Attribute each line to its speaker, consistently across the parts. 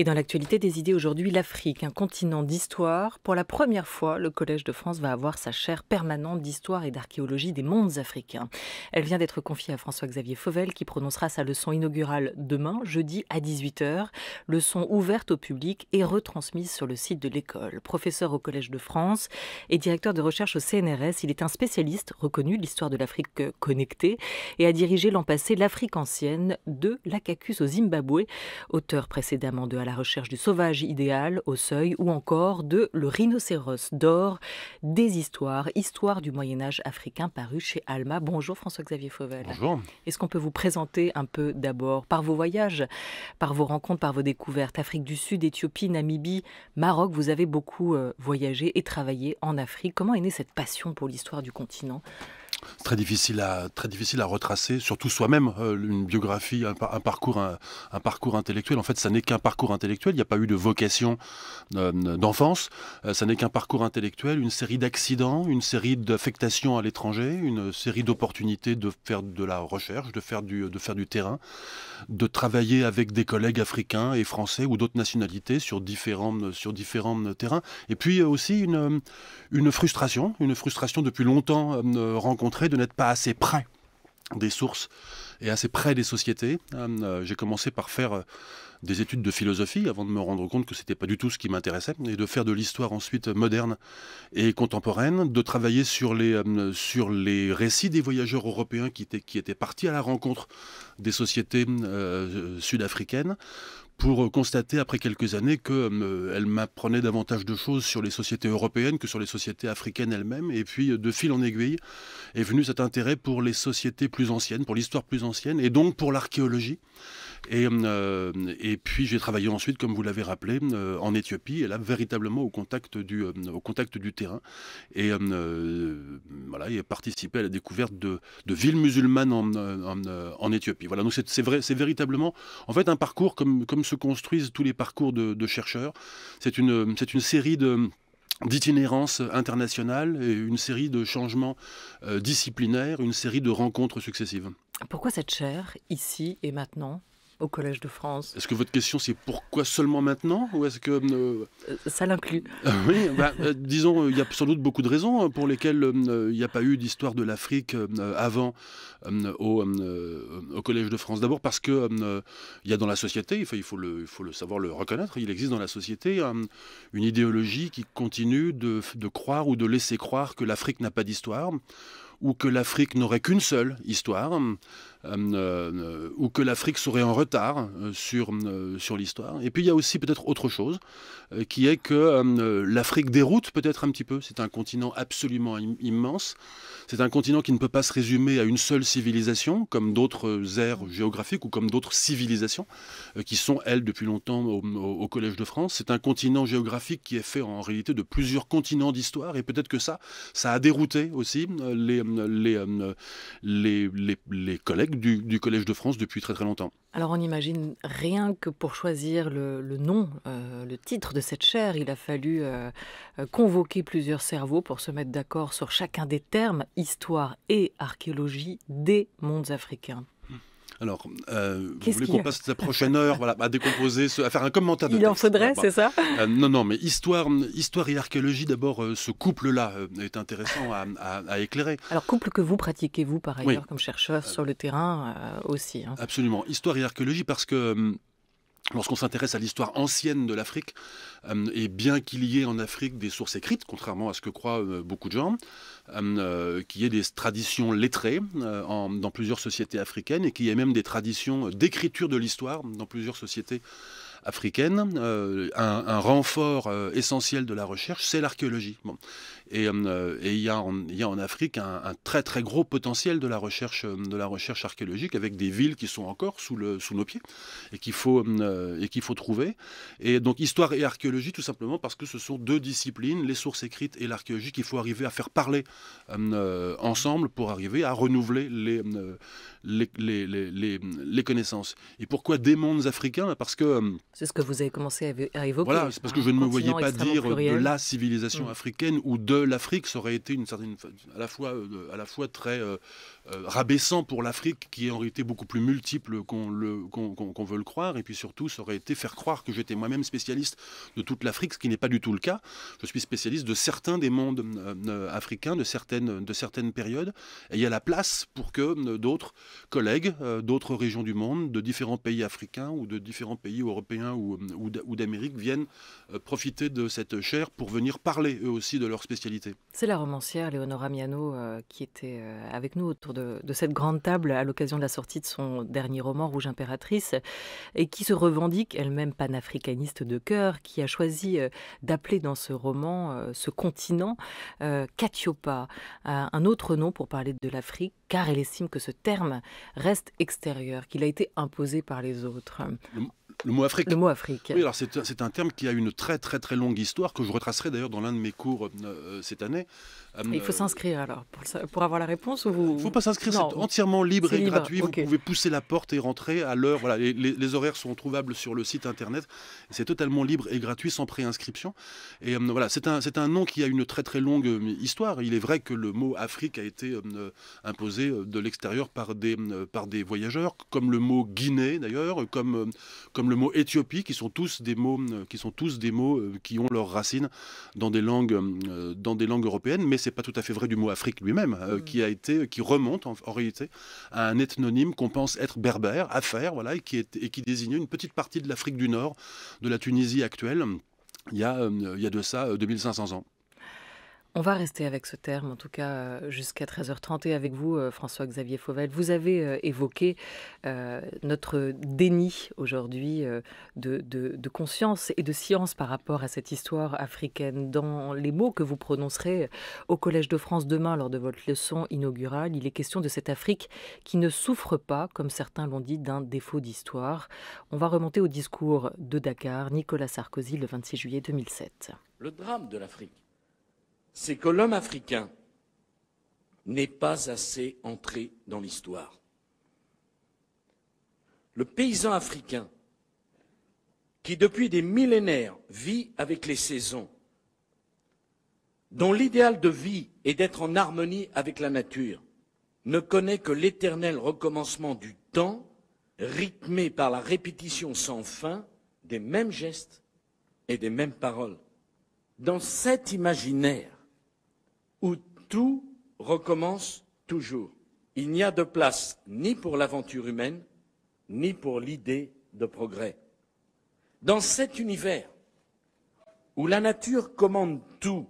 Speaker 1: Et dans l'actualité des idées aujourd'hui, l'Afrique, un continent d'histoire. Pour la première fois, le Collège de France va avoir sa chaire permanente d'histoire et d'archéologie des mondes africains. Elle vient d'être confiée à François-Xavier Fauvel qui prononcera sa leçon inaugurale demain, jeudi à 18 h. Leçon ouverte au public et retransmise sur le site de l'école. Professeur au Collège de France et directeur de recherche au CNRS, il est un spécialiste reconnu de l'histoire de l'Afrique connectée et a dirigé l'an passé l'Afrique ancienne de l'Acacus au Zimbabwe, auteur précédemment de À la recherche du sauvage idéal au Seuil ou encore de Le rhinocéros d'or, des histoire du Moyen-Âge africain paru chez Alma. Bonjour François-Xavier Fauvel.
Speaker 2: Bonjour.
Speaker 1: Est-ce qu'on peut vous présenter un peu d'abord par vos voyages, par vos rencontres, par vos découvertes? Afrique du Sud, Éthiopie, Namibie, Maroc, vous avez beaucoup voyagé et travaillé en Afrique. Comment est née cette passion pour l'histoire du continent?
Speaker 2: Très difficile à retracer, surtout soi-même, une biographie, un parcours intellectuel. En fait, ça n'est qu'un parcours intellectuel, il n'y a pas eu de vocation d'enfance, ça n'est qu'un parcours intellectuel, une série d'accidents, une série d'affectations à l'étranger, une série d'opportunités de faire de la recherche, de faire du terrain, de travailler avec des collègues africains et français ou d'autres nationalités sur différents terrains. Et puis aussi une frustration depuis longtemps rencontrée de n'être pas assez près des sources et assez près des sociétés. J'ai commencé par faire des études de philosophie avant de me rendre compte que c'était pas du tout ce qui m'intéressait, et de faire de l'histoire ensuite moderne et contemporaine, de travailler sur les récits des voyageurs européens qui étaient partis à la rencontre des sociétés sud-africaines, pour constater après quelques années qu'elle m'apprenait davantage de choses sur les sociétés européennes que sur les sociétés africaines elles-mêmes. Et puis, de fil en aiguille, est venu cet intérêt pour les sociétés plus anciennes, pour l'histoire plus ancienne, et donc pour l'archéologie. Et puis, j'ai travaillé ensuite, comme vous l'avez rappelé, en Éthiopie, et là, véritablement au contact du terrain. Et voilà, et participé à la découverte de villes musulmanes en Éthiopie. Voilà, donc c'est véritablement, en fait, un parcours comme se construisent tous les parcours de chercheurs. C'est une série d'itinérance internationale et une série de changements disciplinaires, une série de rencontres successives.
Speaker 1: Pourquoi cette chaire, ici et maintenant, au Collège de France?
Speaker 2: Est-ce que votre question, c'est pourquoi seulement maintenant, ou est-ce que
Speaker 1: ça l'inclut.
Speaker 2: Oui, disons, il y a sans doute beaucoup de raisons pour lesquelles il n'y a pas eu d'histoire de l'Afrique avant au Collège de France. D'abord parce que il y a dans la société, il faut le savoir, le reconnaître, il existe dans la société une idéologie qui continue de croire ou de laisser croire que l'Afrique n'a pas d'histoire, ou que l'Afrique n'aurait qu'une seule histoire, ou que l'Afrique serait en retard sur l'histoire. Et puis il y a aussi peut-être autre chose, qui est que l'Afrique déroute peut-être un petit peu. C'est un continent absolument immense. C'est un continent qui ne peut pas se résumer à une seule civilisation, comme d'autres aires géographiques ou comme d'autres civilisations, qui sont, elles, depuis longtemps au Collège de France. C'est un continent géographique qui est fait en réalité de plusieurs continents d'histoire, et peut-être que ça a dérouté aussi les collègues du Collège de France depuis très très longtemps.
Speaker 1: Alors on imagine rien que pour choisir le nom, le titre de cette chaire, il a fallu convoquer plusieurs cerveaux pour se mettre d'accord sur chacun des termes, histoire et archéologie des mondes africains.
Speaker 2: Alors, vous voulez qu'on passe la prochaine heure à décomposer, à faire un commentaire de texte?
Speaker 1: Il en faudrait, c'est ça?
Speaker 2: Non, mais histoire et archéologie, d'abord, ce couple-là est intéressant à éclairer.
Speaker 1: Alors, couple que vous pratiquez, vous, par ailleurs,
Speaker 2: Oui.
Speaker 1: comme chercheur sur le terrain aussi. Hein.
Speaker 2: Absolument. Histoire et archéologie, parce que lorsqu'on s'intéresse à l'histoire ancienne de l'Afrique, et bien qu'il y ait en Afrique des sources écrites, contrairement à ce que croient beaucoup de gens, qu'il y ait des traditions lettrées dans plusieurs sociétés africaines, et qu'il y ait même des traditions d'écriture de l'histoire dans plusieurs sociétés africaines, un renfort essentiel de la recherche, c'est l'archéologie. Bon. Et il y a en Afrique un très très gros potentiel de la recherche archéologique, avec des villes qui sont encore sous nos pieds et qu'il faut trouver. Et donc histoire et archéologie, tout simplement parce que ce sont deux disciplines, les sources écrites et l'archéologie, qu'il faut arriver à faire parler ensemble pour arriver à renouveler les connaissances. Et pourquoi des mondes africains? Parce que
Speaker 1: c'est ce que vous avez commencé à évoquer.
Speaker 2: voilà, c'est parce que je ne me voyais pas dire
Speaker 1: pluriel.
Speaker 2: de la civilisation africaine ou de l'Afrique. Ça aurait été à la fois très rabaissant pour l'Afrique, qui est en réalité beaucoup plus multiple qu'on veut le croire, et puis surtout, ça aurait été faire croire que j'étais moi-même spécialiste de toute l'Afrique, ce qui n'est pas du tout le cas. Je suis spécialiste de certains des mondes africains, de certaines périodes, et il y a la place pour que d'autres collègues, d'autres régions du monde, de différents pays africains ou de différents pays européens ou d'Amérique viennent profiter de cette chaire pour venir parler eux aussi de leur spécialité.
Speaker 1: C'est la romancière Léonora Miano qui était avec nous autour de cette grande table à l'occasion de la sortie de son dernier roman Rouge Impératrice, et qui se revendique elle-même panafricaniste de cœur, qui a choisi d'appeler dans ce roman ce continent Katiopa, un autre nom pour parler de l'Afrique, car elle estime que ce terme reste extérieur, qu'il a été imposé par les autres.
Speaker 2: Le mot Afrique.
Speaker 1: Le mot Afrique.
Speaker 2: Oui, alors c'est un terme qui a une très très très longue histoire, que je retracerai d'ailleurs dans l'un de mes cours cette année.
Speaker 1: Il faut s'inscrire alors pour avoir la réponse, ou vous...
Speaker 2: Il ne faut pas s'inscrire, c'est entièrement libre et gratuit.
Speaker 1: Okay.
Speaker 2: Vous pouvez pousser la porte et rentrer à l'heure. Voilà, les horaires sont trouvables sur le site internet. C'est totalement libre et gratuit, sans préinscription. Et voilà, c'est un nom qui a une très très longue histoire. Il est vrai que le mot Afrique a été imposé de l'extérieur par des voyageurs, comme le mot Guinée d'ailleurs, comme le mot Éthiopie, qui sont tous des mots qui ont leurs racines dans des langues européennes, mais c'est pas tout à fait vrai du mot Afrique lui-même, qui remonte en réalité à un ethnonyme qu'on pense être berbère, Affaire, voilà, et qui désignait une petite partie de l'Afrique du Nord, de la Tunisie actuelle, il y a de ça 2500 ans.
Speaker 1: On va rester avec ce terme, en tout cas jusqu'à 13h30. Et avec vous, François-Xavier Fauvel, vous avez évoqué notre déni aujourd'hui de conscience et de science par rapport à cette histoire africaine. Dans les mots que vous prononcerez au Collège de France demain lors de votre leçon inaugurale, il est question de cette Afrique qui ne souffre pas, comme certains l'ont dit, d'un défaut d'histoire. On va remonter au discours de Dakar, Nicolas Sarkozy, le 26 juillet 2007.
Speaker 3: Le drame de l'Afrique, c'est que l'homme africain n'est pas assez entré dans l'histoire. Le paysan africain, qui depuis des millénaires vit avec les saisons, dont l'idéal de vie est d'être en harmonie avec la nature, ne connaît que l'éternel recommencement du temps, rythmé par la répétition sans fin des mêmes gestes et des mêmes paroles. Dans cet imaginaire, où tout recommence toujours. Il n'y a de place ni pour l'aventure humaine, ni pour l'idée de progrès. Dans cet univers où la nature commande tout,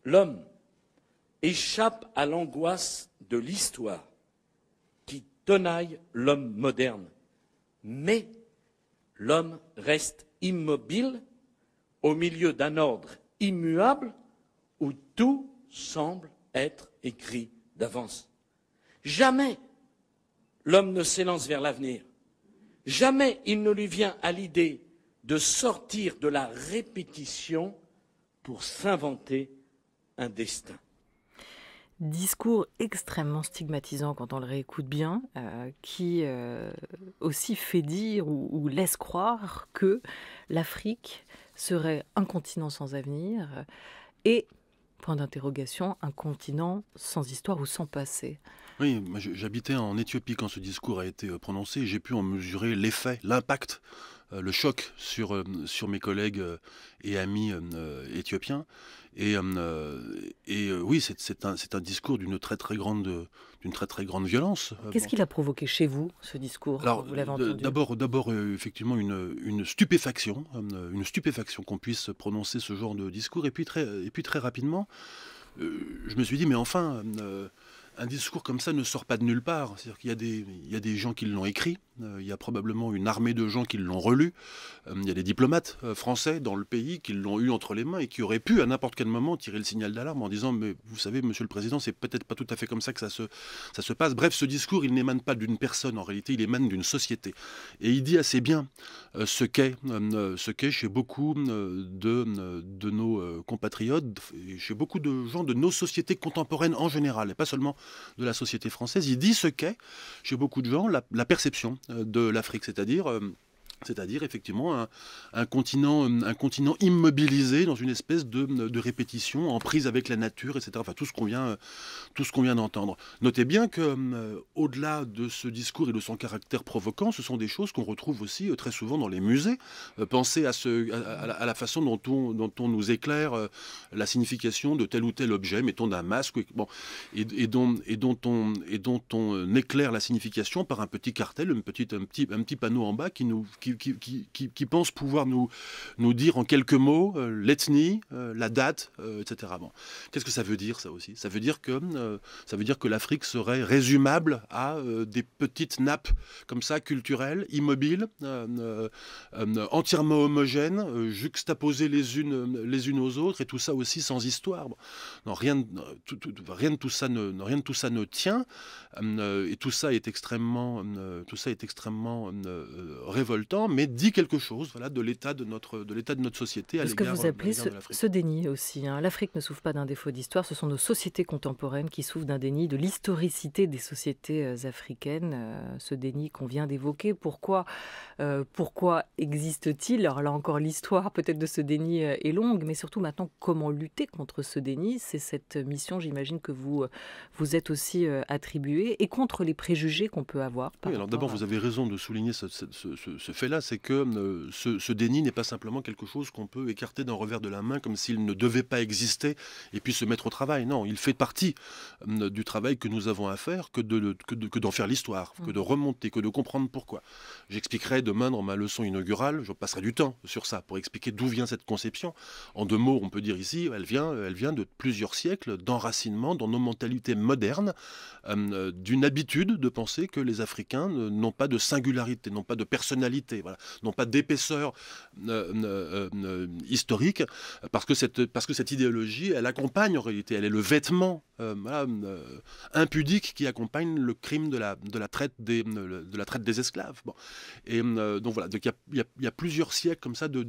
Speaker 3: l'homme échappe à l'angoisse de l'histoire qui tenaille l'homme moderne. Mais l'homme reste immobile au milieu d'un ordre immuable où tout semble être écrit d'avance. Jamais l'homme ne s'élance vers l'avenir. Jamais il ne lui vient à l'idée de sortir de la répétition pour s'inventer un destin.
Speaker 1: Discours extrêmement stigmatisant quand on le réécoute bien, qui aussi fait dire ou laisse croire que l'Afrique serait un continent sans avenir et, point d'interrogation, un continent sans histoire ou sans passé.
Speaker 2: Oui, moi j'habitais en Éthiopie quand ce discours a été prononcé, et j'ai pu en mesurer l'effet, l'impact, le choc sur mes collègues et amis éthiopiens. Et oui, c'est un discours d'une très très grande violence.
Speaker 1: Qu'est-ce qu'il a provoqué chez vous, ce discours?
Speaker 2: Alors,
Speaker 1: vous l'avez entendu?
Speaker 2: D'abord, effectivement, une stupéfaction qu'on puisse prononcer ce genre de discours. Et puis très rapidement, je me suis dit, mais enfin, un discours comme ça ne sort pas de nulle part. C'est-à-dire qu'il y a des gens qui l'ont écrit, il y a probablement une armée de gens qui l'ont relu, il y a des diplomates français dans le pays qui l'ont eu entre les mains et qui auraient pu à n'importe quel moment tirer le signal d'alarme en disant « mais vous savez, monsieur le président, c'est peut-être pas tout à fait comme ça que ça se passe ». Bref, ce discours, il n'émane pas d'une personne en réalité, il émane d'une société. Et il dit assez bien ce qu'est chez beaucoup de nos compatriotes, et chez beaucoup de gens de nos sociétés contemporaines en général, et pas seulement de la société française. Il dit ce qu'est, chez beaucoup de gens, la perception de l'Afrique, c'est-à-dire effectivement un continent immobilisé dans une espèce de répétition, en prise avec la nature, etc. Enfin, tout ce qu'on vient d'entendre. Notez bien que, au-delà de ce discours et de son caractère provoquant, ce sont des choses qu'on retrouve aussi très souvent dans les musées. Pensez à la façon dont on nous éclaire la signification de tel ou tel objet, mettons d'un masque, bon, et dont on éclaire la signification par un petit cartel, un petit panneau en bas qui pense pouvoir nous dire en quelques mots l'ethnie, la date, etc. Bon. Qu'est-ce que ça veut dire, ça aussi? Ça veut dire que l'Afrique serait résumable à des petites nappes comme ça, culturelles, immobiles, entièrement homogènes, juxtaposées les unes aux autres, et tout ça aussi sans histoire. Bon. Non, rien de tout ça ne tient, et tout ça est extrêmement révoltant, mais dit quelque chose, voilà, de l'état de notre société à
Speaker 1: Ce que
Speaker 2: l'égard
Speaker 1: vous appelez
Speaker 2: de l'Afrique.
Speaker 1: ce déni aussi. L'Afrique ne souffre pas d'un défaut d'histoire, ce sont nos sociétés contemporaines qui souffrent d'un déni de l'historicité des sociétés africaines. Ce déni qu'on vient d'évoquer, pourquoi existe-t-il? Alors là encore, l'histoire peut-être de ce déni est longue, mais surtout maintenant, comment lutter contre ce déni? C'est cette mission, j'imagine, que vous êtes aussi attribuée, et contre les préjugés qu'on peut avoir.
Speaker 2: Oui, alors d'abord, vous avez raison de souligner ce fait-là, c'est que ce déni n'est pas simplement quelque chose qu'on peut écarter d'un revers de la main comme s'il ne devait pas exister et puis se mettre au travail. Non, il fait partie du travail que nous avons à faire, que d'en faire l'histoire, que de remonter, que de comprendre pourquoi. J'expliquerai demain dans ma leçon inaugurale, je passerai du temps sur ça pour expliquer d'où vient cette conception. En 2 mots, on peut dire ici, elle vient de plusieurs siècles d'enracinement dans nos mentalités modernes, d'une habitude de penser que les Africains n'ont pas de singularité, n'ont pas de personnalité, voilà, n'ont pas d'épaisseur historique, parce que cette idéologie, elle accompagne en réalité, elle est le vêtement impudique qui accompagne le crime de la traite des esclaves. Bon. Et donc voilà, il y a plusieurs siècles comme ça de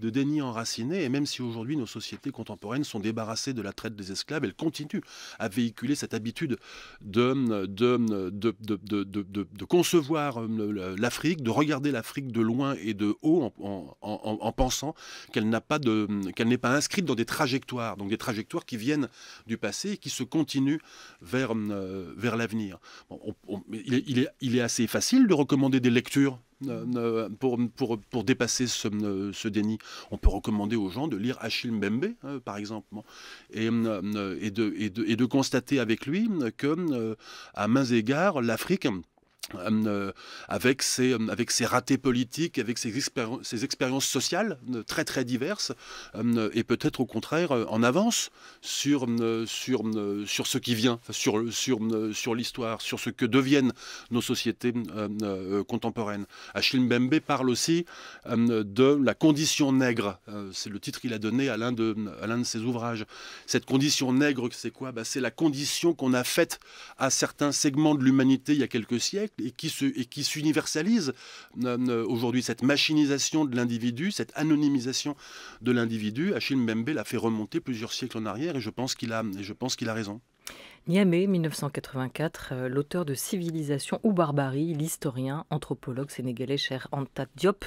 Speaker 2: déni enraciné, et même si aujourd'hui nos sociétés contemporaines sont débarrassées de la traite des esclaves, elles continuent à véhiculer cette habitude de concevoir l'Afrique, de regarder l'Afrique de loin et de haut en pensant qu'elle n'est pas inscrite dans des trajectoires, donc des trajectoires qui viennent du passé et qui se continuent vers l'avenir. Bon, il est assez facile de recommander des lectures pour dépasser ce déni. On peut recommander aux gens de lire Achille Mbembe, par exemple, et de constater avec lui que, à mains égards, l'Afrique, avec ses ratés politiques, avec ses expériences sociales très très diverses, et peut-être au contraire en avance sur ce qui vient, sur l'histoire, sur ce que deviennent nos sociétés contemporaines. Achille Mbembe parle aussi de la condition nègre. C'est le titre qu'il a donné à l'un de ses ouvrages. Cette condition nègre, c'est quoi? C'est la condition qu'on a faite à certains segments de l'humanité il y a quelques siècles, et qui s'universalise aujourd'hui, cette machinisation de l'individu, cette anonymisation de l'individu. Achille Mbembe l'a fait remonter plusieurs siècles en arrière, et je pense qu'il a raison.
Speaker 1: Niamey, 1984, l'auteur de Civilisation ou barbarie, l'historien, anthropologue sénégalais Cheikh Anta Diop,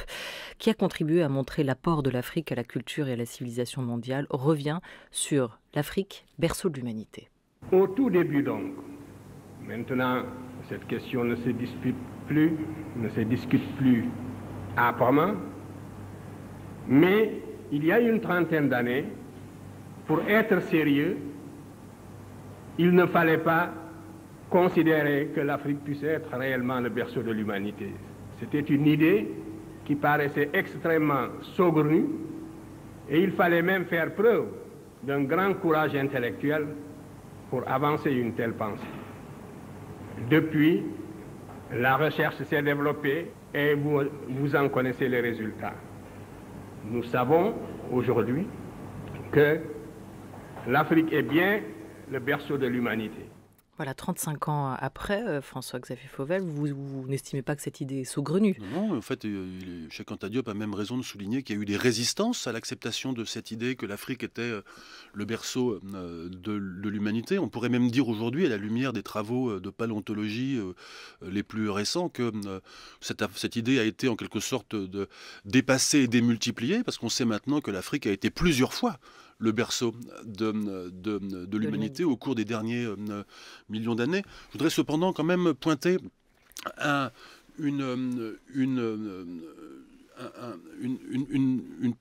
Speaker 1: qui a contribué à montrer l'apport de l'Afrique à la culture et à la civilisation mondiale, revient sur l'Afrique, berceau de l'humanité.
Speaker 4: Au tout début donc, maintenant, cette question ne se discute plus âprement, mais il y a une trentaine d'années, pour être sérieux, il ne fallait pas considérer que l'Afrique puisse être réellement le berceau de l'humanité. C'était une idée qui paraissait extrêmement saugrenue, et il fallait même faire preuve d'un grand courage intellectuel pour avancer une telle pensée. Depuis, la recherche s'est développée et vous en connaissez les résultats. Nous savons aujourd'hui que l'Afrique est bien le berceau de l'humanité.
Speaker 1: Voilà, 35 ans après, François-Xavier Fauvel, vous n'estimez pas que cette idée est saugrenue?
Speaker 2: Non, en fait, Cheikh Anta Diop a même raison de souligner qu'il y a eu des résistances à l'acceptation de cette idée que l'Afrique était le berceau de l'humanité. On pourrait même dire aujourd'hui, à la lumière des travaux de paléontologie les plus récents, que cette idée a été en quelque sorte dépassée et démultipliée, parce qu'on sait maintenant que l'Afrique a été plusieurs fois le berceau de l'humanité au cours des derniers millions d'années. Je voudrais cependant quand même pointer une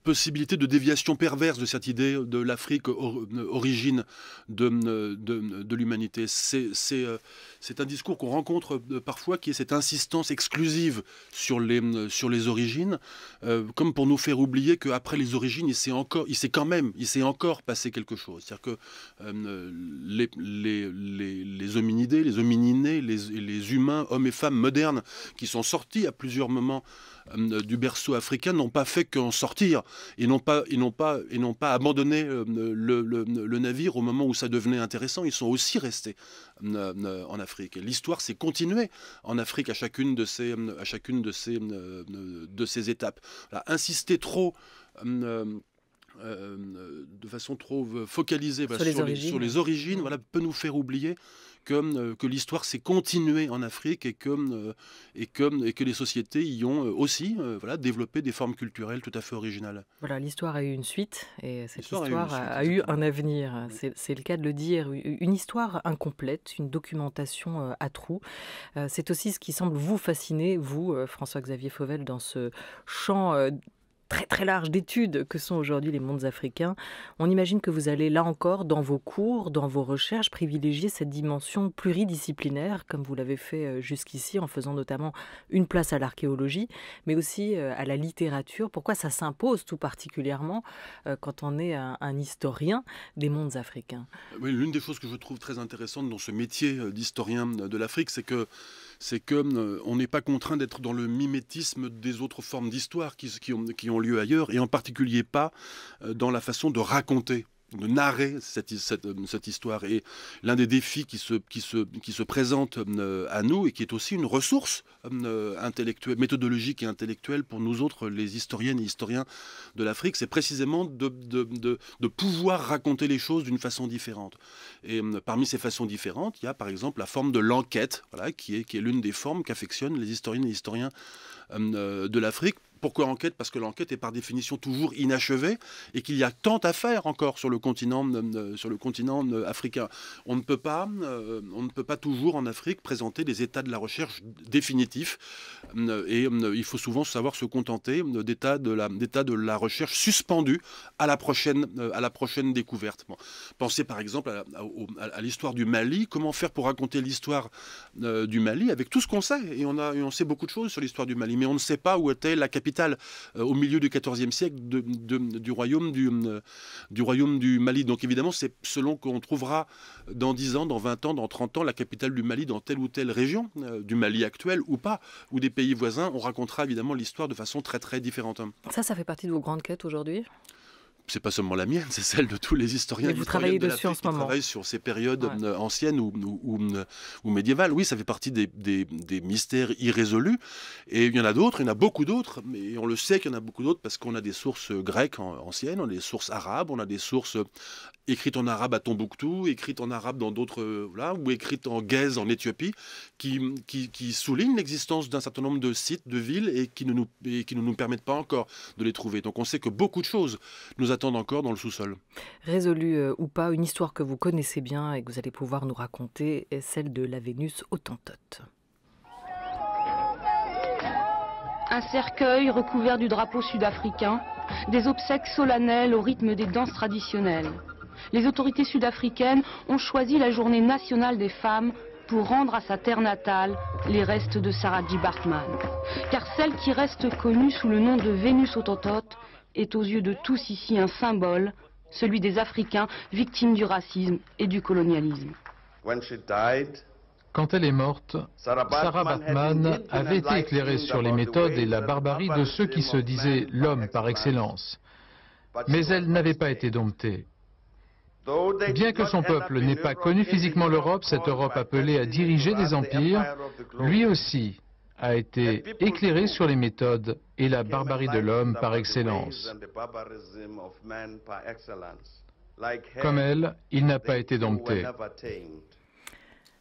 Speaker 2: possibilité de déviation perverse de cette idée de l'Afrique origine de l'humanité. C'est un discours qu'on rencontre parfois, qui est cette insistance exclusive sur les origines, comme pour nous faire oublier qu'après les origines, il s'est encore passé quelque chose. C'est-à-dire que les hominidés, les homininés, les humains, hommes et femmes modernes, qui sont sortis à plusieurs moments du berceau africain, n'ont pas fait qu'en sortir et n'ont pas abandonné le navire au moment où ça devenait intéressant. Ils sont aussi restés en Afrique. Et l'histoire s'est continuée en Afrique à chacune de ces étapes. Voilà, insister trop de façon trop focalisée sur les origines, voilà, peut nous faire oublier que l'histoire s'est continuée en Afrique et que les sociétés y ont aussi développé des formes culturelles tout à fait originales.
Speaker 1: Voilà, l'histoire a eu une suite et cette histoire a eu un avenir. C'est le cas de le dire. Une histoire incomplète, une documentation à trous. C'est aussi ce qui semble vous fasciner, vous, François-Xavier Fauvel, dans ce champ très très large d'études que sont aujourd'hui les mondes africains. On imagine que vous allez là encore, dans vos cours, dans vos recherches, privilégier cette dimension pluridisciplinaire, comme vous l'avez fait jusqu'ici, en faisant notamment une place à l'archéologie, mais aussi à la littérature. Pourquoi ça s'impose tout particulièrement quand on est un historien des mondes africains?
Speaker 2: Oui, l'une des choses que je trouve très intéressante dans ce métier d'historien de l'Afrique, c'est que on n'est pas contraint d'être dans le mimétisme des autres formes d'histoire qui ont lieu ailleurs, et en particulier pas dans la façon de raconter, de narrer cette histoire. Et l'un des défis qui se présente à nous, et qui est aussi une ressource intellectuelle, méthodologique et intellectuelle pour nous autres, les historiennes et historiens de l'Afrique, c'est précisément de pouvoir raconter les choses d'une façon différente. Et parmi ces façons différentes, il y a par exemple la forme de l'enquête, voilà, qui est l'une des formes qu'affectionnent les historiennes et historiens de l'Afrique. Pourquoi enquête? Parce que l'enquête est par définition toujours inachevée et qu'il y a tant à faire encore sur le continent africain. On ne peut pas toujours en Afrique présenter des états de la recherche définitifs et il faut souvent savoir se contenter d'états de la recherche suspendus à la prochaine découverte. Bon. Pensez par exemple à l'histoire du Mali. Comment faire pour raconter l'histoire du Mali avec tout ce qu'on sait? Et on sait beaucoup de choses sur l'histoire du Mali, mais on ne sait pas où était la capitale au milieu du XIVe siècle du royaume du Mali. Donc évidemment, c'est selon qu'on trouvera dans 10 ans, dans 20 ans, dans 30 ans, la capitale du Mali dans telle ou telle région, du Mali actuel ou pas, ou des pays voisins, on racontera évidemment l'histoire de façon très très différente.
Speaker 1: Ça fait partie de vos grandes quêtes aujourd'hui?
Speaker 2: C'est pas seulement la mienne, c'est celle de tous les historiens.
Speaker 1: Et vous travaillez dessus en ce moment.
Speaker 2: Qui travaillent sur ces périodes anciennes ou médiévales. Oui, ça fait partie des mystères irrésolus. Et il y en a d'autres, il y en a beaucoup d'autres. Mais on le sait qu'il y en a beaucoup d'autres parce qu'on a des sources grecques anciennes, on a des sources arabes, on a des sources écrites en arabe à Tombouctou, écrites en arabe dans d'autres, ou écrites en guèze en Éthiopie, qui soulignent l'existence d'un certain nombre de sites, de villes, et qui ne nous permettent pas encore de les trouver. Donc on sait que beaucoup de choses nous attendent encore dans le sous-sol.
Speaker 1: Résolue ou pas, une histoire que vous connaissez bien et que vous allez pouvoir nous raconter est celle de la Vénus Hottentote.
Speaker 5: Un cercueil recouvert du drapeau sud-africain, des obsèques solennelles au rythme des danses traditionnelles. Les autorités sud-africaines ont choisi la journée nationale des femmes pour rendre à sa terre natale les restes de Saradji Bartman. Car celle qui reste connue sous le nom de Vénus Hottentote est aux yeux de tous ici un symbole, celui des Africains victimes du racisme et du colonialisme.
Speaker 6: Quand elle est morte, Sarah Baartman avait été éclairée sur les méthodes et la barbarie de ceux qui se disaient l'homme par excellence. Mais elle n'avait pas été domptée. Bien que son peuple n'ait pas connu physiquement l'Europe, cette Europe appelée à diriger des empires, lui aussi a été éclairé sur les méthodes et la barbarie de l'homme par excellence. Comme elle, il n'a pas été dompté.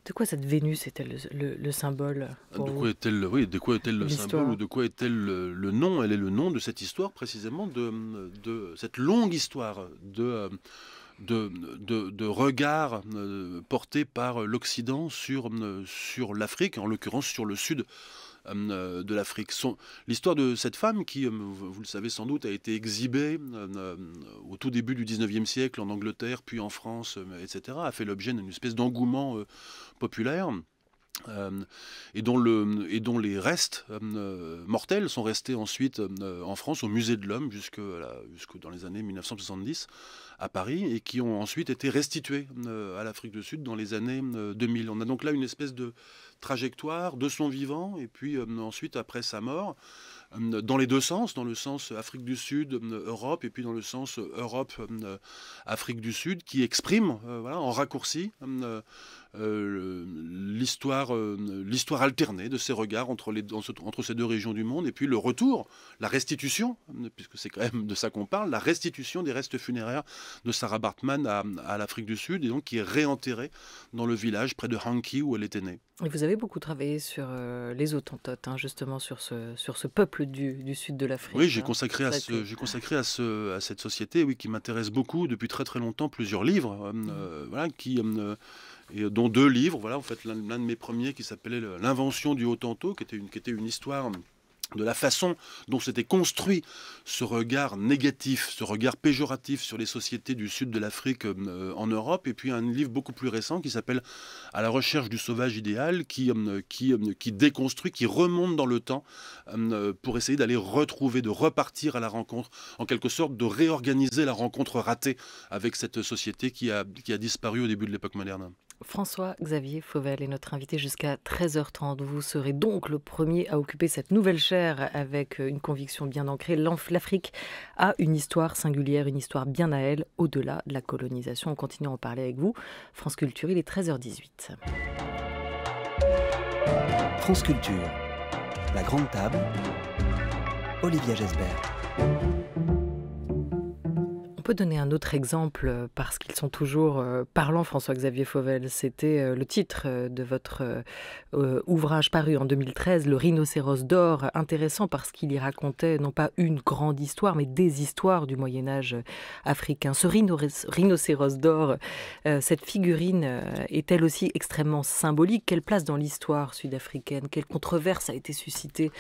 Speaker 1: De quoi cette Vénus est-elle le symbole pour
Speaker 2: De
Speaker 1: vous
Speaker 2: quoi est-elle, oui, de quoi est-elle le
Speaker 1: L'histoire.
Speaker 2: symbole ou de quoi est-elle le nom? Elle est le nom de cette histoire précisément, de cette longue histoire de regard porté par l'Occident sur l'Afrique, en l'occurrence sur le sud de l'Afrique. L'histoire de cette femme qui, vous le savez sans doute, a été exhibée au tout début du 19e siècle en Angleterre, puis en France, etc., a fait l'objet d'une espèce d'engouement populaire. Et dont les restes mortels sont restés ensuite en France au musée de l'Homme jusque dans les années 1970 à Paris, et qui ont ensuite été restitués à l'Afrique du Sud dans les années 2000. On a donc là une espèce de trajectoire de son vivant et puis ensuite après sa mort, dans les deux sens, dans le sens Afrique du Sud, Europe, et puis dans le sens Europe, Afrique du Sud, qui exprime voilà, en raccourci l'histoire alternée de ces regards entre ces deux régions du monde, et puis le retour, la restitution, puisque c'est quand même de ça qu'on parle, la restitution des restes funéraires de Sarah Baartman à l'Afrique du Sud, et donc qui est réenterrée dans le village près de Hanki où elle était née.
Speaker 1: Et vous avez beaucoup travaillé sur les Hottentotes, hein, justement sur ce peuple du sud de l'Afrique.
Speaker 2: Oui, j'ai consacré à cette société, oui, qui m'intéresse beaucoup depuis très très longtemps, plusieurs livres, voilà, dont deux livres. Voilà, en fait, l'un de mes premiers qui s'appelait L'invention du Hottentot, qui était une histoire de la façon dont s'était construit ce regard négatif, ce regard péjoratif sur les sociétés du sud de l'Afrique en Europe, et puis un livre beaucoup plus récent qui s'appelle À la recherche du sauvage idéal, qui déconstruit, qui remonte dans le temps pour essayer d'aller retrouver, de repartir à la rencontre, en quelque sorte de réorganiser la rencontre ratée avec cette société qui a disparu au début de l'époque moderne.
Speaker 1: François-Xavier Fauvel est notre invité jusqu'à 13h30. Vous serez donc le premier à occuper cette nouvelle chaire avec une conviction bien ancrée. L'Afrique a une histoire singulière, une histoire bien à elle, au-delà de la colonisation. On continue à en parler avec vous. France Culture, il est 13h18.
Speaker 7: France Culture, la grande table, Olivia Gesbert.
Speaker 1: On peut donner un autre exemple parce qu'ils sont toujours parlants, François-Xavier Fauvel. C'était le titre de votre ouvrage paru en 2013, Le rhinocéros d'or, intéressant parce qu'il y racontait non pas une grande histoire, mais des histoires du Moyen-Âge africain. Ce rhinocéros d'or, cette figurine est-elle aussi extrêmement symbolique? Quelle place dans l'histoire sud-africaine? Quelle controverse a été suscitée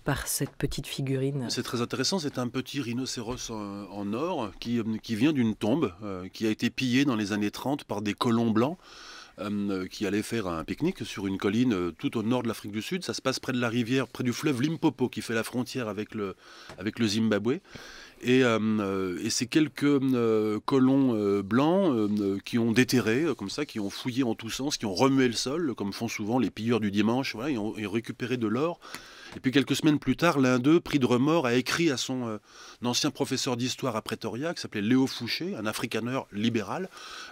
Speaker 1: par cette petite figurine?
Speaker 2: C'est très intéressant, c'est un petit rhinocéros en or qui vient d'une tombe qui a été pillée dans les années 30 par des colons blancs qui allaient faire un pique-nique sur une colline tout au nord de l'Afrique du Sud. Ça se passe près de la rivière, près du fleuve Limpopo qui fait la frontière avec le Zimbabwe. Et c'est quelques colons blancs qui ont déterré, comme ça, qui ont fouillé en tous sens, qui ont remué le sol, comme font souvent les pilleurs du dimanche, voilà, et ont récupéré de l'or. Et puis quelques semaines plus tard, l'un d'eux, pris de remords, a écrit à son ancien professeur d'histoire à Pretoria, qui s'appelait Léo Fouché, un afrikaneur libéral,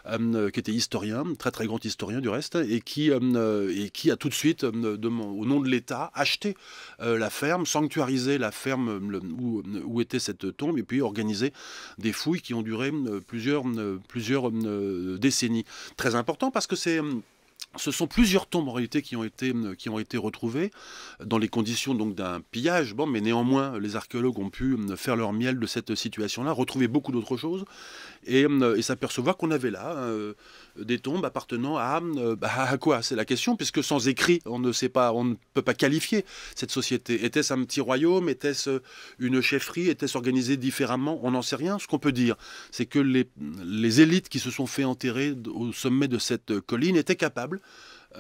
Speaker 2: qui était historien, très très grand historien du reste, et qui a tout de suite, au nom de l'État, acheté la ferme, sanctuarisé la ferme où était cette tombe, et puis organisé des fouilles qui ont duré plusieurs décennies. Très important parce que ce sont plusieurs tombes en réalité qui ont été retrouvées dans les conditions donc d'un pillage. Bon, mais néanmoins, les archéologues ont pu faire leur miel de cette situation-là, retrouver beaucoup d'autres choses et s'apercevoir qu'on avait là des tombes appartenant à quoi? C'est la question, puisque sans écrit, on ne peut pas qualifier cette société. Était-ce un petit royaume? Était-ce une chefferie? Était-ce organisé différemment? On n'en sait rien. Ce qu'on peut dire, c'est que les élites qui se sont fait enterrer au sommet de cette colline étaient capables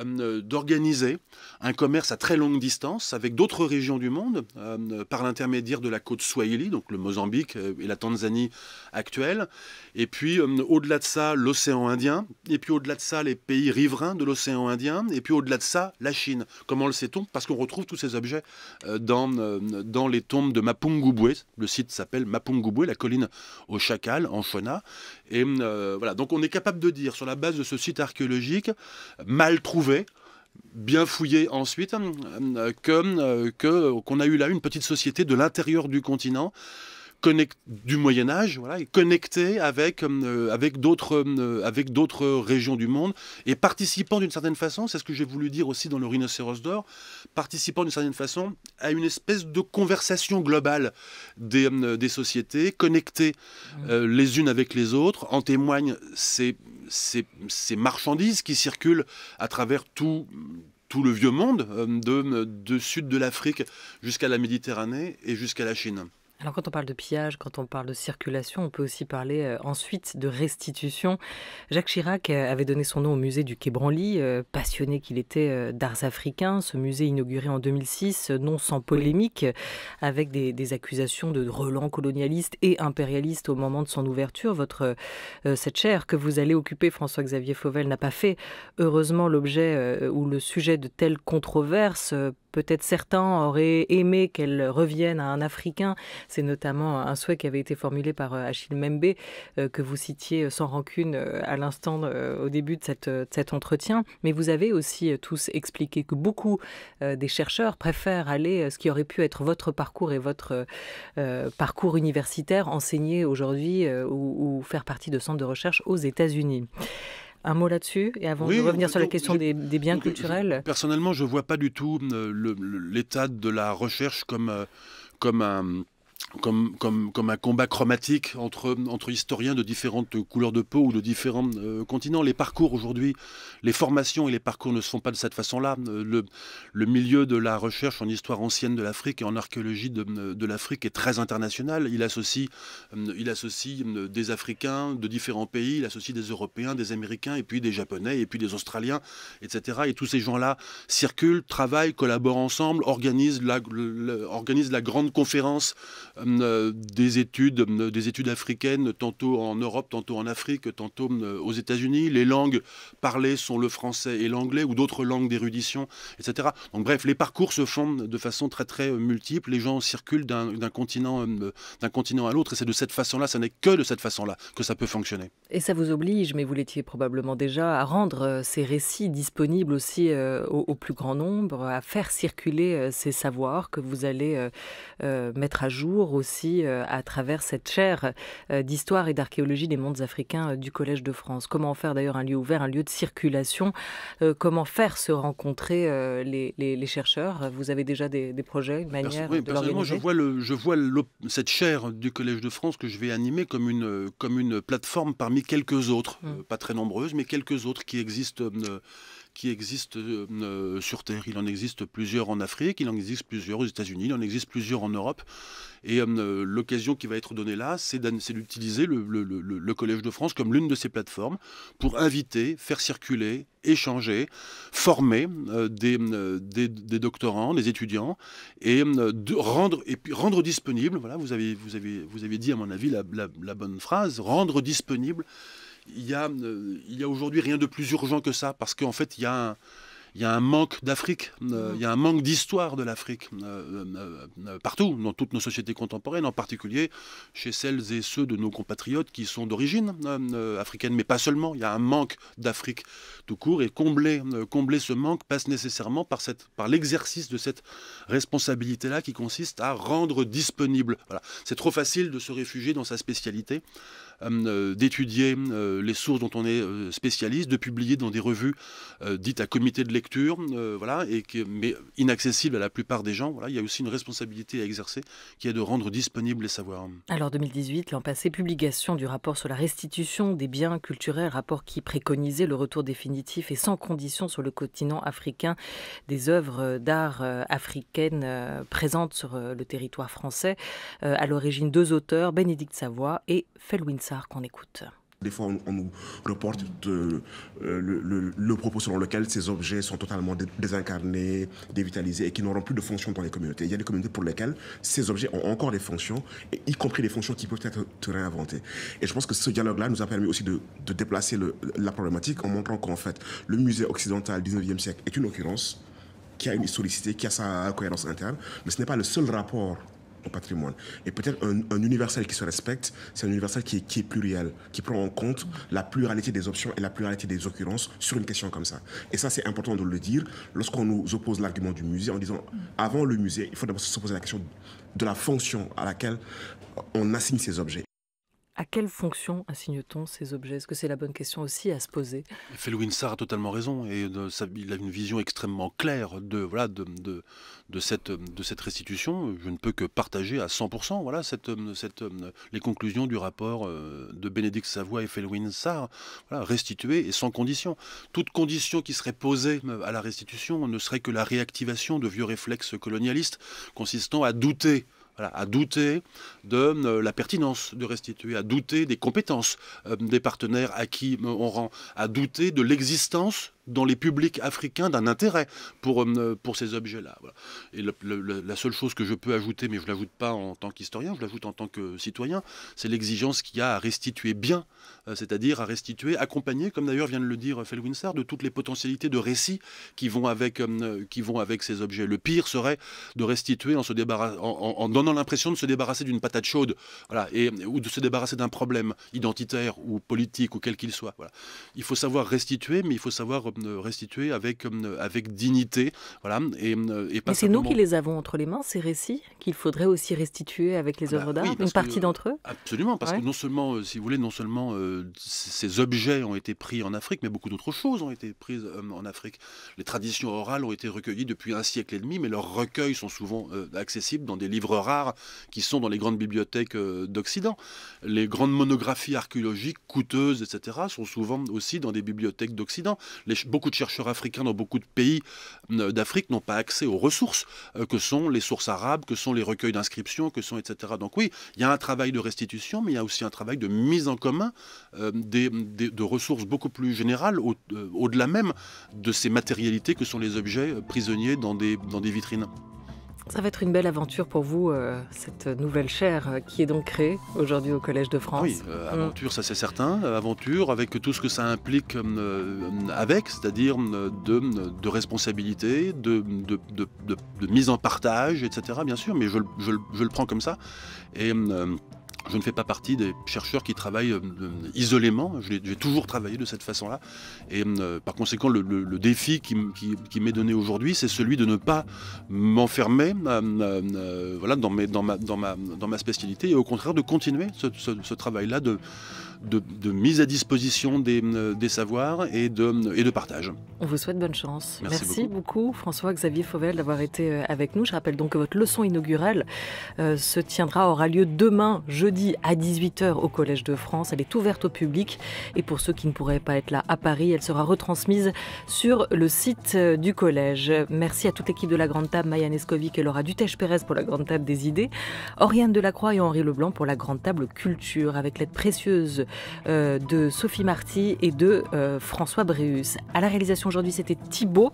Speaker 2: d'organiser un commerce à très longue distance avec d'autres régions du monde par l'intermédiaire de la côte Swahili, donc le Mozambique et la Tanzanie actuelle, et puis au-delà de ça l'océan Indien, et puis au-delà de ça les pays riverains de l'océan Indien, et puis au-delà de ça la Chine. Comment le sait-on? Parce qu'on retrouve tous ces objets dans les tombes de Mapungubwe. Le site s'appelle Mapungubwe, la colline au chacal en Shona. Et voilà, donc on est capable de dire sur la base de ce site archéologique mal trouvé, bien fouillé ensuite, qu'on a eu là une petite société de l'intérieur du continent, du Moyen-Âge, voilà, et connectée avec d'autres régions du monde, et participant d'une certaine façon, c'est ce que j'ai voulu dire aussi dans le Rhinocéros d'or, participant d'une certaine façon à une espèce de conversation globale des sociétés, connectées les unes avec les autres. En témoignent ces marchandises qui circulent à travers tout le vieux monde, de sud de l'Afrique jusqu'à la Méditerranée et jusqu'à la Chine.
Speaker 1: Alors quand on parle de pillage, quand on parle de circulation, on peut aussi parler ensuite de restitution. Jacques Chirac avait donné son nom au musée du Quai Branly, passionné qu'il était d'arts africains. Ce musée inauguré en 2006, non sans polémique, avec des accusations de relents colonialistes et impérialistes au moment de son ouverture. Cette chaire que vous allez occuper, François-Xavier Fauvel, n'a pas fait heureusement l'objet ou le sujet de telles controverses. Peut-être certains auraient aimé qu'elle revienne à un Africain. C'est notamment un souhait qui avait été formulé par Achille Mbembe, que vous citiez sans rancune à l'instant au début de cet entretien. Mais vous avez aussi tous expliqué que beaucoup des chercheurs préfèrent aller, ce qui aurait pu être votre parcours et votre parcours universitaire, enseigner aujourd'hui ou faire partie de centres de recherche aux États-Unis. Un mot là-dessus, et avant de revenir sur la question des biens culturels.
Speaker 2: Personnellement, je ne vois pas du tout l'état de la recherche comme un combat chromatique entre historiens de différentes couleurs de peau ou de différents continents. Les parcours aujourd'hui, les formations et les parcours ne se font pas de cette façon-là. Le milieu de la recherche en histoire ancienne de l'Afrique et en archéologie de l'Afrique est très international. Il associe des Africains de différents pays, il associe des Européens, des Américains, et puis des Japonais, et puis des Australiens, etc. Et tous ces gens-là circulent, travaillent, collaborent ensemble, organisent la grande conférence des études africaines, tantôt en Europe, tantôt en Afrique, tantôt aux États-Unis. Les langues parlées sont le français et l'anglais, ou d'autres langues d'érudition, etc. Donc bref, les parcours se font de façon très très multiple. Les gens circulent d'un continent à l'autre, et c'est de cette façon-là, ça n'est que de cette façon-là que ça peut fonctionner.
Speaker 1: Et ça vous oblige, mais vous l'étiez probablement déjà, à rendre ces récits disponibles aussi au plus grand nombre, à faire circuler ces savoirs que vous allez mettre à jour aussi à travers cette chaire d'histoire et d'archéologie des mondes africains du Collège de France. Comment faire d'ailleurs un lieu ouvert, un lieu de circulation? Comment faire se rencontrer les chercheurs? Vous avez déjà des projets, une manière de
Speaker 2: personnellement,
Speaker 1: l'organiser?
Speaker 2: je vois cette chaire du Collège de France que je vais animer comme une plateforme parmi quelques autres, pas très nombreuses, mais quelques autres qui existent sur Terre. Il en existe plusieurs en Afrique, il en existe plusieurs aux États-Unis, il en existe plusieurs en Europe. Et l'occasion qui va être donnée là, c'est d'utiliser le Collège de France comme l'une de ces plateformes pour inviter, faire circuler, échanger, former des doctorants, des étudiants, et rendre disponible, voilà, vous avez dit à mon avis la bonne phrase, rendre disponible. Il y a aujourd'hui rien de plus urgent que ça, parce qu'en fait, il y a un manque d'Afrique, il y a un manque d'histoire de l'Afrique partout, dans toutes nos sociétés contemporaines, en particulier chez celles et ceux de nos compatriotes qui sont d'origine africaine, mais pas seulement. Il y a un manque d'Afrique tout court, et combler ce manque passe nécessairement par l'exercice de cette responsabilité-là qui consiste à rendre disponible. Voilà. C'est trop facile de se réfugier dans sa spécialité, d'étudier les sources dont on est spécialiste, de publier dans des revues dites à comité de lecture, voilà, mais inaccessibles à la plupart des gens. Voilà, il y a aussi une responsabilité à exercer qui est de rendre disponibles les savoirs.
Speaker 1: Alors 2018, l'an passé, publication du rapport sur la restitution des biens culturels, rapport qui préconisait le retour définitif et sans condition sur le continent africain des œuvres d'art africaines présentes sur le territoire français. À l'origine, deux auteurs, Bénédicte Savoy et Felwine Sarr, qu'on écoute.
Speaker 8: Des fois, on nous reporte le propos selon lequel ces objets sont totalement désincarnés, dévitalisés et qui n'auront plus de fonction dans les communautés. Il y a des communautés pour lesquelles ces objets ont encore des fonctions, et y compris des fonctions qui peuvent être réinventées. Et je pense que ce dialogue-là nous a permis aussi de déplacer la problématique en montrant qu'en fait, le musée occidental du 19e siècle est une occurrence qui a une historicité, qui a sa cohérence interne, mais ce n'est pas le seul rapport au patrimoine. Et peut-être un universel qui se respecte, c'est un universel qui est pluriel, qui prend en compte la pluralité des options et la pluralité des occurrences sur une question comme ça. Et ça, c'est important de le dire lorsqu'on nous oppose l'argument du musée en disant, avant le musée, il faut d'abord se poser la question de la fonction à laquelle on assigne ces objets.
Speaker 1: À quelle fonction assigne-t-on ces objets? Est-ce que c'est la bonne question aussi à se poser?
Speaker 2: Felwine Sarr a totalement raison, et il a une vision extrêmement claire de cette restitution. Je ne peux que partager à 100% les conclusions du rapport de Bénédicte Savoy et Felwine Sarr. Voilà, restituer et sans condition. Toute condition qui serait posée à la restitution ne serait que la réactivation de vieux réflexes colonialistes consistant à douter. Voilà, à douter de la pertinence de restituer, à douter des compétences des partenaires à qui on rend, à douter de l'existence dans les publics africains d'un intérêt pour ces objets-là. Voilà. Et la seule chose que je peux ajouter, mais je ne l'ajoute pas en tant qu'historien, je l'ajoute en tant que citoyen, c'est l'exigence qu'il y a à restituer bien, c'est-à-dire à restituer, accompagné, comme d'ailleurs vient de le dire Felwine Sarr, de toutes les potentialités de récits qui vont avec ces objets. Le pire serait de restituer en donnant l'impression de se débarrasser d'une patate chaude, voilà, ou de se débarrasser d'un problème identitaire ou politique ou quel qu'il soit. Voilà. Il faut savoir restituer, mais il faut savoir restituer avec dignité. Voilà,
Speaker 1: mais c'est nous qui les avons entre les mains, ces récits, qu'il faudrait aussi restituer avec les œuvres d'art, une partie d'entre eux?
Speaker 2: Absolument, parce que non seulement, si vous voulez, ces objets ont été pris en Afrique, mais beaucoup d'autres choses ont été prises en Afrique. Les traditions orales ont été recueillies depuis 1 siècle et demi, mais leurs recueils sont souvent accessibles dans des livres rares qui sont dans les grandes bibliothèques d'Occident. Les grandes monographies archéologiques coûteuses, etc., sont souvent aussi dans des bibliothèques d'Occident. Beaucoup de chercheurs africains dans beaucoup de pays d'Afrique n'ont pas accès aux ressources que sont les sources arabes, que sont les recueils d'inscriptions, etc. Donc oui, il y a un travail de restitution, mais il y a aussi un travail de mise en commun de ressources beaucoup plus générales, au-delà même de ces matérialités que sont les objets prisonniers dans des vitrines.
Speaker 1: Ça va être une belle aventure pour vous, cette nouvelle chaire qui est donc créée aujourd'hui au Collège de France.
Speaker 2: Oui, aventure, ça c'est certain. Aventure avec tout ce que ça implique c'est-à-dire de responsabilité, de mise en partage, etc. Bien sûr, mais je le prends comme ça. Et je ne fais pas partie des chercheurs qui travaillent isolément. J'ai toujours travaillé de cette façon-là. Et par conséquent, le défi qui m'est donné aujourd'hui, c'est celui de ne pas m'enfermer voilà, dans ma spécialité, et au contraire de continuer ce travail-là de mise à disposition des savoirs et de partage.
Speaker 1: On vous souhaite bonne chance.
Speaker 2: Merci
Speaker 1: beaucoup François-Xavier Fauvel d'avoir été avec nous. Je rappelle donc que votre leçon inaugurale aura lieu demain, jeudi à 18h au Collège de France. Elle est ouverte au public, et pour ceux qui ne pourraient pas être là à Paris, elle sera retransmise sur le site du Collège. Merci à toute l'équipe de la Grande Table, Maya Neskovic et Laura Dutèche-Pérez pour la Grande Table des idées, Oriane Delacroix et Henri Leblanc pour la Grande Table Culture, avec l'aide précieuse de Sophie Marty et de François Bréus. À la réalisation aujourd'hui, c'était Thibaut.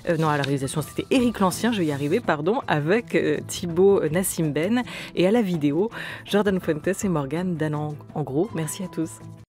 Speaker 1: À la réalisation, c'était Éric Lancien, je vais y arriver, avec Thibaut Nassim Ben. Et à la vidéo, Jordan Fuentes et Morgane Danan. En gros, merci à tous.